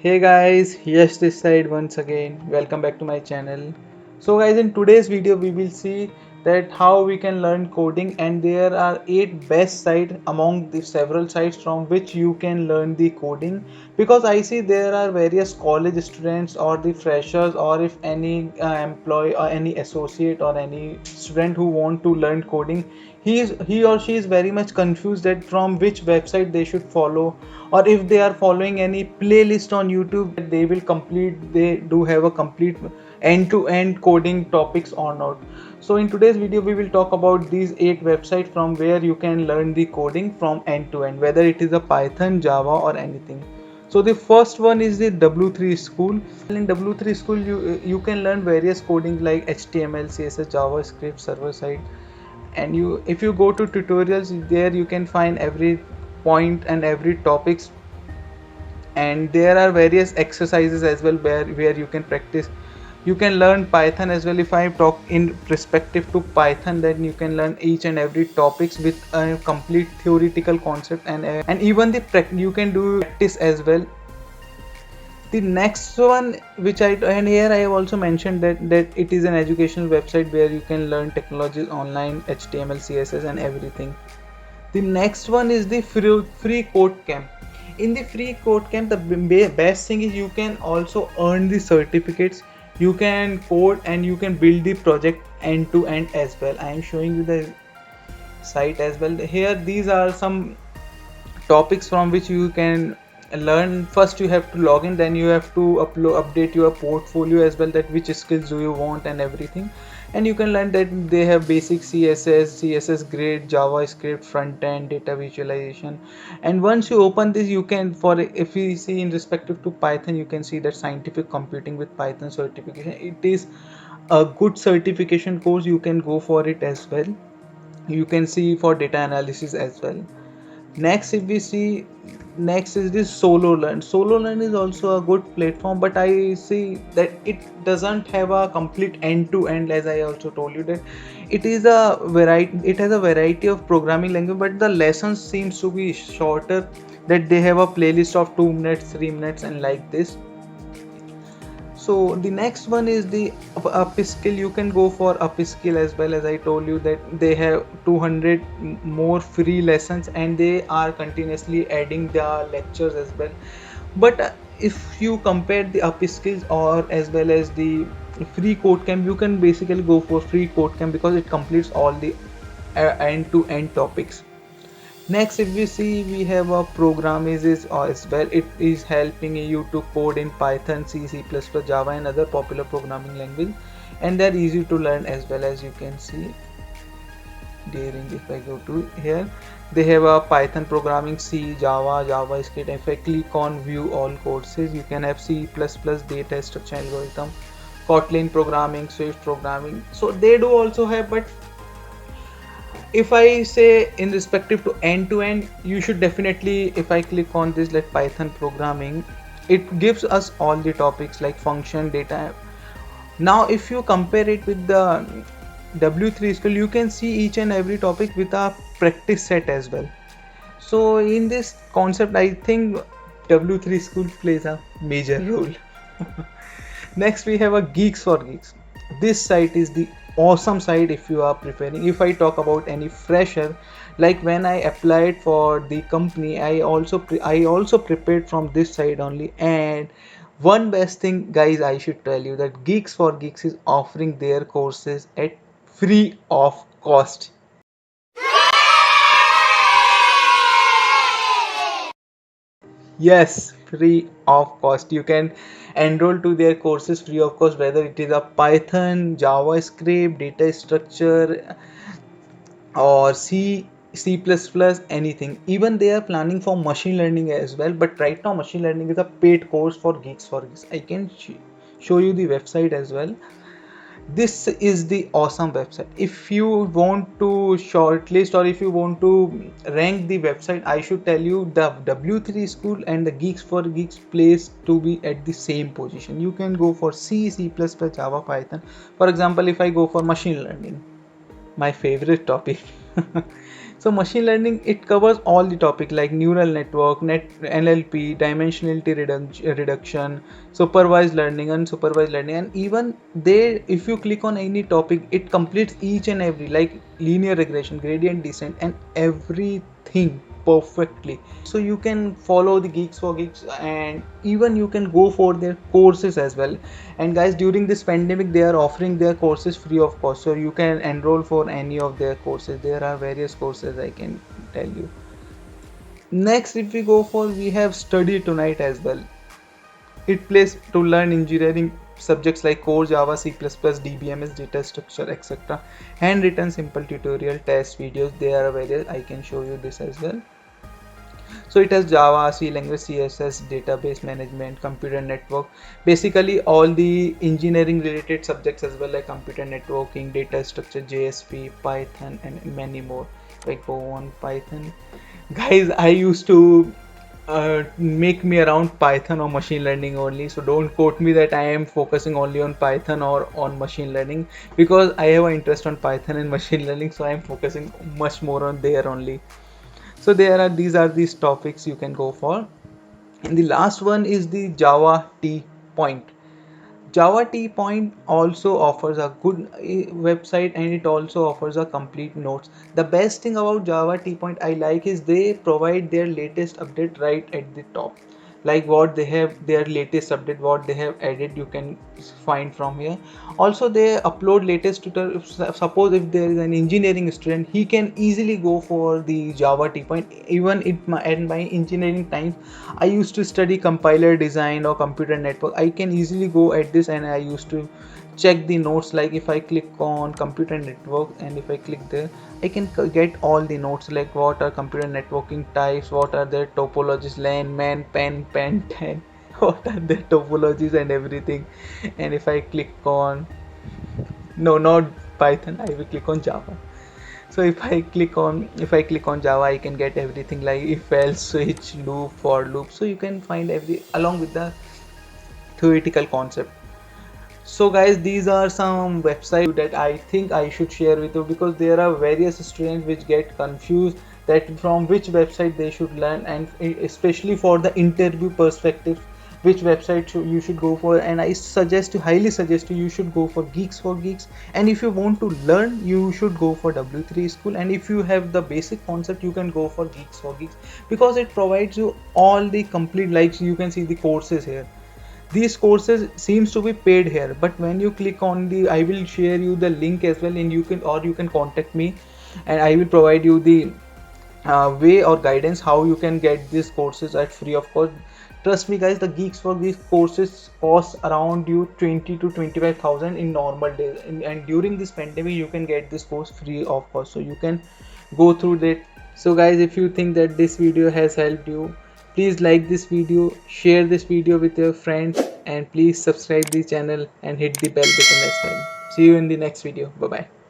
Hey guys, yes, this side once again. Welcome back to my channel. So guys, in today's video we will see that how we can learn coding, and there are 8 best sites among the several sites from which you can learn the coding, because I see there are various college students or the freshers, or if any employee or any associate or any student who want to learn coding, he or she is very much confused that from which website they should follow, or if they are following any playlist on YouTube that they do have a complete end-to-end coding topics or not. So in today's video we will talk about these 8 websites from where you can learn the coding from end to end, whether it is a Python, Java or anything. So the first one is the W3 School. In W3 School you can learn various coding like HTML, CSS, JavaScript, server side, and if you go to tutorials, there you can find every point and every topics, and there are various exercises as well where you can practice. You can learn Python as well. If I talk in perspective to Python, then you can learn each and every topics with a complete theoretical concept, and even you can do practice as well. The next one, which and here I have also mentioned that it is an educational website where you can learn technologies online, HTML, CSS and everything. The next one is the free code camp. In the free code camp, the best thing is you can also earn the certificates. You can code and you can build the project end to end as well. I am showing you the site as well. Here these are some topics from which you can learn. First you have to log in, then you have to update your portfolio as well, that which skills do you want and everything. And you can learn that they have basic CSS grid, JavaScript, front end, data visualization. And once you open this, you can, for if we see in respective to Python, you can see that scientific computing with Python certification. It is a good certification course, you can go for it as well. You can see for data analysis as well. Next, if we see, next is this Solo Learn is also a good platform, but I see that it doesn't have a complete end to end. As I also told you, that it has a variety of programming language, but the lessons seems to be shorter, that they have a playlist of 2 minutes, 3 minutes and like this. So the next one is the upskill. You can go for upskill as well. As I told you that they have 200 more free lessons, and they are continuously adding the lectures as well. But if you compare the upskills or as well as the free code camp, you can basically go for free code camp because it completes all the end to end topics. Next, if we see, we have a program is as well. It is helping you to code in Python, C++, Java and other popular programming language, and they're easy to learn as well. As you can see during, if I go to here, they have a Python programming, C, Java, JavaScript. If I click on view all courses, you can have C++, data structure algorithm, Kotlin programming, Swift programming. So they do also have, but if I say in respective to end to end, you should definitely, if I click on this like Python programming, it gives us all the topics like function, data. Now if you compare it with the W3 School, you can see each and every topic with a practice set as well. So in this concept, I think W3 School plays a major role. Next, we have a Geeks for Geeks. This site is the awesome site if you are preparing. If I talk about any fresher, like when I applied for the company, I also prepared from this site only. And one best thing, guys, I should tell you that Geeks for Geeks is offering their courses at free of cost. Yes, free of cost. You can enroll to their courses free of cost, whether it is a Python, JavaScript, data structure, or anything. Even they are planning for machine learning as well. But right now, machine learning is a paid course for Geeks for Geeks. I can show you the website as well. This is the awesome website. If you want to shortlist or if you want to rank the website, I should tell you the W3 School and the Geeks for Geeks place to be at the same position. You can go for C++, Java, Python. For example, if I go for machine learning, my favorite topic. So machine learning, it covers all the topic like neural network, net NLP, dimensionality reduction, supervised learning, unsupervised learning, and even they, if you click on any topic, it completes each and every, like linear regression, gradient descent, and everything perfectly. So you can follow the Geeks for Geeks, and even you can go for their courses as well. And guys, during this pandemic, they are offering their courses free of cost, so you can enroll for any of their courses. There are various courses, I can tell you. Next, if we go for, we have Study Tonight as well. It plays to learn engineering subjects like core Java, C++, DBMS, data structure, etc. Handwritten simple tutorial, test videos, there are various. I can show you this as well. So it has Java, C language, CSS, database management, computer network, basically all the engineering related subjects as well, like computer networking, data structure, JSP, Python, and many more. Like go on Python, guys, I used to make me around Python or machine learning only, so don't quote me that I am focusing only on Python or on machine learning, because I have an interest on Python and machine learning, so I am focusing much more on there only. So these are these topics you can go for. And the last one is the Java T Point. Java T Point also offers a good website, and it also offers a complete notes. The best thing about Java T Point I like is they provide their latest update right at the top, like what they have, their latest update, what they have added, you can find from here. Also they upload latest tutorial. Suppose if there is an engineering student, he can easily go for the Java T Point. Even at my engineering times, I used to study compiler design or computer network, I can easily go at this, and I used to check the notes. Like if I click on computer network and if I click there, I can get all the notes, like what are computer networking types, what are their topologies, LAN, MAN, PAN, 10, what are their topologies and everything. And if I click on, no, not Python, I will click on Java. So if I click on Java, I can get everything like if else, switch, loop, for loop. So you can find every along with the theoretical concept. So guys, these are some websites that I think I should share with you, because there are various students which get confused that from which website they should learn, and especially for the interview perspective, which website you should go for. And I highly suggest you should go for Geeks for Geeks. And if you want to learn, you should go for W3 School. And if you have the basic concept, you can go for Geeks for Geeks, because it provides you all the complete, like you can see the courses here. These courses seems to be paid here, but when you click on the, I will share you the link as well, and you can contact me, and I will provide you the way or guidance how you can get these courses at free of cost. Trust me guys, the Geeks for these courses cost around you 20 to 25,000 in normal days, and during this pandemic you can get this course free of cost, so you can go through that. So guys, if you think that this video has helped you, please like this video, share this video with your friends, and please subscribe the channel and hit the bell button as well. See you in the next video. Bye bye.